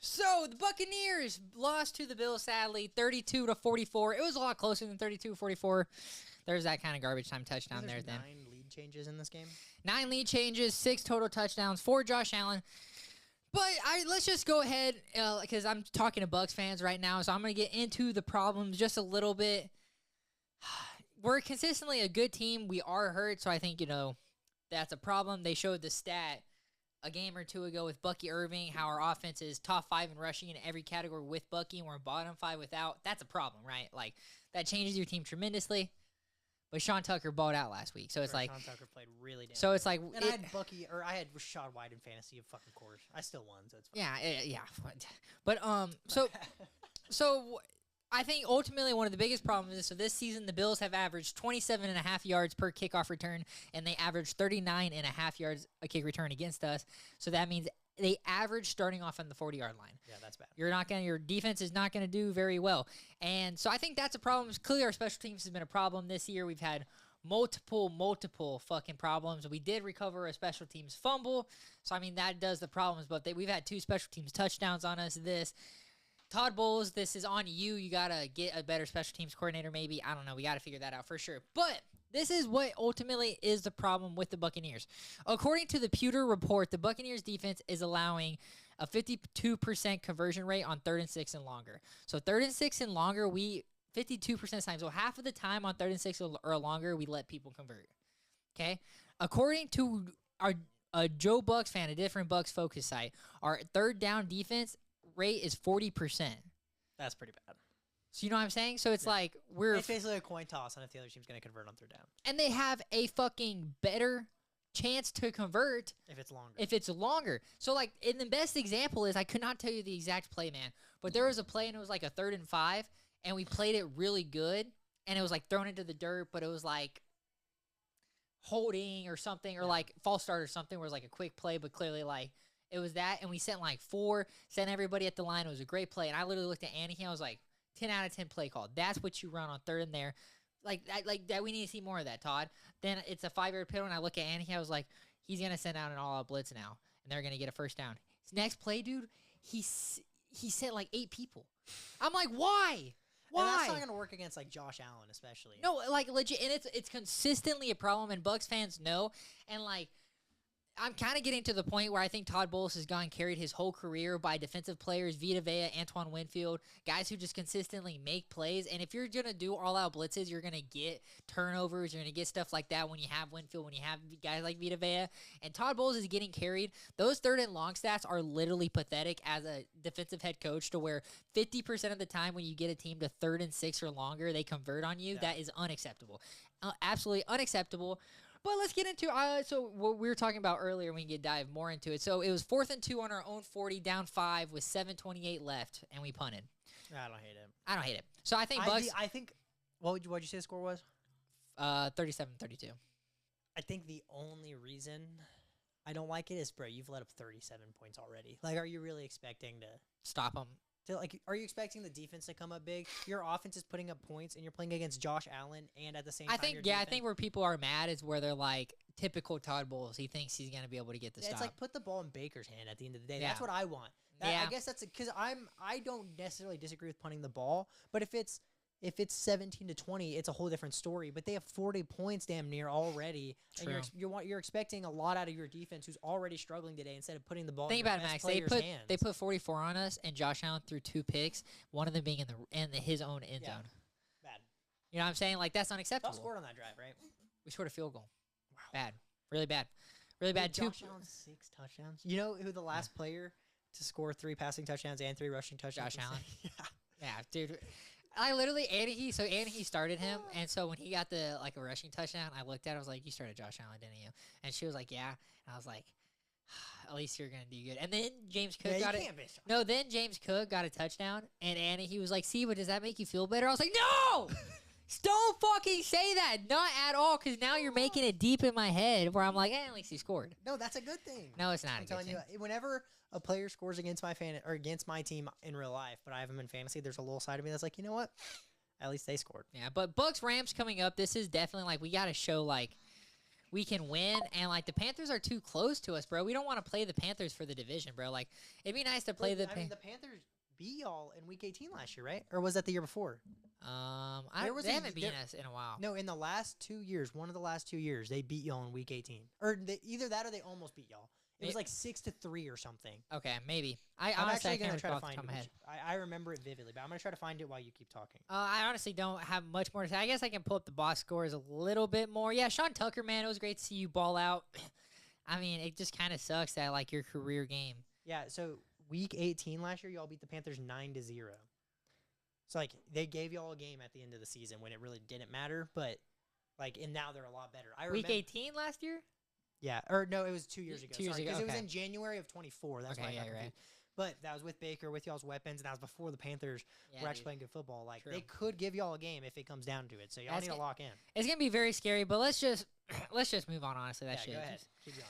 So the Buccaneers lost to the Bills, sadly, 32-44. It was a lot closer than 32-44. There's that kind of garbage time touchdown there. Then 9 lead changes in this game. 9 lead changes, 6 total touchdowns for Josh Allen. But let's just go ahead because I'm talking to Bucs fans right now, so I'm going to get into the problems just a little bit. We're consistently a good team. We are hurt, so I think that's a problem. They showed the stat a game or two ago with Bucky Irving, how our offense is top 5 in rushing in every category with Bucky, and we're bottom 5 without. That's a problem, right? Like, that changes your team tremendously. But Sean Tucker balled out last week, so it's like Sean Tucker played really damn. So good. It's like, and I had Rashad White in fantasy, of fucking course. I still won, so it's fine. Yeah. But so I think ultimately one of the biggest problems is, so this season the Bills have averaged 27.5 yards per kickoff return, and they averaged 39.5 yards a kick return against us. So that means they average starting off on the 40-yard line. Yeah, that's bad. Your defense is not going to do very well. And so I think that's a problem. Clearly our special teams has been a problem this year. We've had multiple fucking problems. We did recover a special teams fumble. So, I mean, that does the problems. But we've had 2 special teams touchdowns on us. Todd Bowles, this is on you. You got to get a better special teams coordinator maybe. I don't know. We got to figure that out for sure. But this is what ultimately is the problem with the Buccaneers. According to the Pewter report, the Buccaneers defense is allowing a 52% conversion rate on 3rd and 6 and longer. So 3rd and 6 and longer, 52% of time. So half of the time on 3rd and 6 or longer, we let people convert. Okay? According to a Joe Bucks fan, a different Bucks focus site, our 3rd down defense rate is 40%. That's pretty bad. So you know what I'm saying? So it's like it's basically a coin toss on if the other team's going to convert on 3rd down. And they have a fucking better chance to convert if it's longer. So like, and the best example is, I could not tell you the exact play, man, but there was a play and it was like a 3rd and 5, and we played it really good, and it was like thrown into the dirt, but it was like holding or something, or like false start or something, where it was like a quick play, but clearly like it was that, and we sent like 4, sent everybody at the line. It was a great play, and I literally looked at Anaheim. I was like, 10 out of 10 play call. That's what you run on 3rd and there. Like that. We need to see more of that, Todd. Then it's a 5-yard penalty, and I look at Anaheim. I was like, he's gonna send out an all-out blitz now, and they're gonna get a first down. His next play, dude, he sent like 8 people. I'm like, why? Why? And that's not gonna work against like Josh Allen, especially. No, like legit, and it's consistently a problem, and Bucs fans know, and like, I'm kind of getting to the point where I think Todd Bowles has gone carried his whole career by defensive players, Vita Vea, Antoine Winfield, guys who just consistently make plays. And if you're going to do all-out blitzes, you're going to get turnovers. You're going to get stuff like that when you have Winfield, when you have guys like Vita Vea. And Todd Bowles is getting carried. Those 3rd and long stats are literally pathetic as a defensive head coach, to where 50% of the time when you get a team to 3rd and 6 or longer, they convert on you. Yeah. That is unacceptable. Absolutely unacceptable. But let's get into so what we were talking about earlier. We can dive more into it. So it was 4th and 2 on our own 40, down 5 with 7:28 left, and we punted. I don't hate it. I don't hate it. So I think Bucs. I think what'd you say the score was? 37-32. I think the only reason I don't like it is, bro, you've let up 37 points already. Like, are you really expecting to stop them? Are you expecting the defense to come up big? Your offense is putting up points, and you're playing against Josh Allen, and at the same time, I think where people are mad is where they're like, typical Todd Bowles. He thinks he's going to be able to get the stop. It's like, put the ball in Baker's hand at the end of the day. Yeah. That's what I want. I guess that's because I don't necessarily disagree with punting the ball, but if it's 17-20, it's a whole different story. But they have 40 points damn near already. True. And you're expecting a lot out of your defense, who's already struggling today, instead of putting the ball Think in your about it, best Max. player's hands. They put 44 on us, and Josh Allen threw 2 picks, one of them being in his own end zone. Bad. You know what I'm saying? Like, that's unacceptable. Y'all scored on that drive, right? We scored a field goal. Wow. Bad. Really bad. Really bad. Josh Allen 6 touchdowns. You know who the last player to score 3 passing touchdowns and 3 rushing touchdowns? Josh Allen. Yeah. Yeah, dude. I literally, Anaheim started him, and so when he got a rushing touchdown, I looked at it, I was like, you started Josh Allen, didn't you? And she was like, yeah. And I was like, at least you're going to do good. And then James Cook got it. No, then James Cook got a touchdown, and he was like, see, but does that make you feel better? I was like, no! Don't fucking say that. Not at all, because now you're making it deep in my head where I'm like, at least he scored. No, that's a good thing. No, it's not I'm a good telling thing. you, whenever a player scores against against my team in real life, but I have them in fantasy, there's a little side of me that's like, you know what? At least they scored. Yeah, but Bucks Rams coming up, this is definitely like, we got to show like, we can win. And like the Panthers are too close to us, bro. We don't want to play the Panthers for the division, bro. Like it'd be nice to play the. I mean, the Panthers beat y'all in Week 18 last year, right? Or was that the year before? They haven't beaten us in a while. No, in the last 2 years, one of the last 2 years, they beat y'all in Week 18, or either that or they almost beat y'all. It was like 6-3 or something. Okay, maybe. I'm honestly actually gonna try to find it. I remember it vividly, but I'm gonna try to find it while you keep talking. I honestly don't have much more to say. I guess I can pull up the box scores a little bit more. Yeah, Sean Tucker, man, it was great to see you ball out. I mean, it just kind of sucks that like your career game. Yeah. So Week 18 last year, y'all beat the Panthers 9-0. So like they gave y'all a game at the end of the season when it really didn't matter, but like and now they're a lot better. Week 18 last year. Yeah, or no, it was 2 years ago. 2 years ago, because okay. It was in January of 24. That's why I got confused. Right. But that was with Baker, with y'all's weapons, and that was before the Panthers were actually playing good football. Like they could give y'all a game if it comes down to it. So y'all need to lock in. It's gonna be very scary, but let's just move on. Honestly, that shit. Go ahead. Keep going.